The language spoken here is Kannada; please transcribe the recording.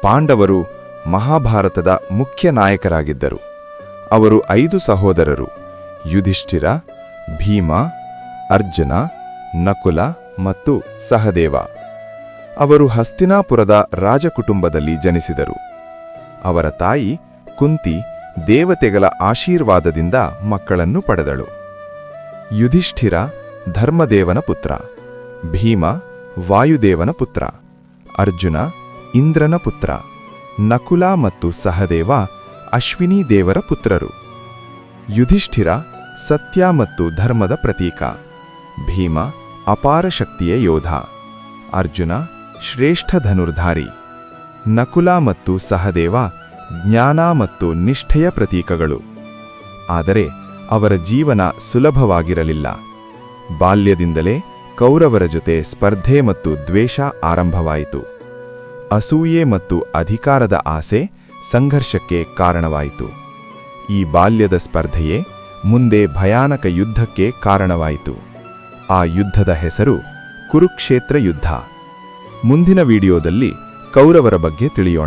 ಪಾಂಡವರು ಮಹಾಭಾರತದ ಮುಖ್ಯ ನಾಯಕರಾಗಿದ್ದರು. ಅವರು 5 ಸಹೋದರರು: ಯುಧಿಷ್ಠಿರ, ಭೀಮ, ಅರ್ಜುನ, ನಕುಲ ಮತ್ತು ಸಹದೇವ. ಅವರು ಹಸ್ತಿನಾಪುರದ ರಾಜಕುಟುಂಬದಲ್ಲಿ ಜನಿಸಿದರು. ಅವರ ತಾಯಿ ಕುಂತಿ ದೇವತೆಗಳ ಆಶೀರ್ವಾದದಿಂದ ಮಕ್ಕಳನ್ನು ಪಡೆದಳು. ಯುಧಿಷ್ಠಿರ ಧರ್ಮದೇವನ ಪುತ್ರ, ಭೀಮ ವಾಯುದೇವನ ಪುತ್ರ, ಅರ್ಜುನ ಇಂದ್ರನ ಪುತ್ರ, ನಕುಲ ಮತ್ತು ಸಹದೇವ ಅಶ್ವಿನಿ ದೇವರ ಪುತ್ರರು. ಯುಧಿಷ್ಠಿರ ಸತ್ಯ ಮತ್ತು ಧರ್ಮದ ಪ್ರತೀಕ, ಭೀಮ ಅಪಾರ ಶಕ್ತಿಯ ಯೋಧ, ಅರ್ಜುನ ಶ್ರೇಷ್ಠ ಧನುರ್ಧಾರಿ, ನಕುಲ ಮತ್ತು ಸಹದೇವ ಜ್ಞಾನ ಮತ್ತು ನಿಷ್ಠೆಯ ಪ್ರತೀಕಗಳು. ಆದರೆ ಅವರ ಜೀವನ ಸುಲಭವಾಗಿರಲಿಲ್ಲ. ಬಾಲ್ಯದಿಂದಲೇ ಕೌರವರ ಜೊತೆ ಸ್ಪರ್ಧೆ ಮತ್ತು ದ್ವೇಷ ಆರಂಭವಾಯಿತು. ಅಸೂಯೆ ಮತ್ತು ಅಧಿಕಾರದ ಆಸೆ ಸಂಘರ್ಷಕ್ಕೆ ಕಾರಣವಾಯಿತು. ಈ ಬಾಲ್ಯದ ಸ್ಪರ್ಧೆಯೇ ಮುಂದೆ ಭಯಾನಕ ಯುದ್ಧಕ್ಕೆ ಕಾರಣವಾಯಿತು. ಆ ಯುದ್ಧದ ಹೆಸರು ಕುರುಕ್ಷೇತ್ರ ಯುದ್ಧ. ಮುಂದಿನ ವಿಡಿಯೋದಲ್ಲಿ ಕೌರವರ ಬಗ್ಗೆ ತಿಳಿಯೋಣ.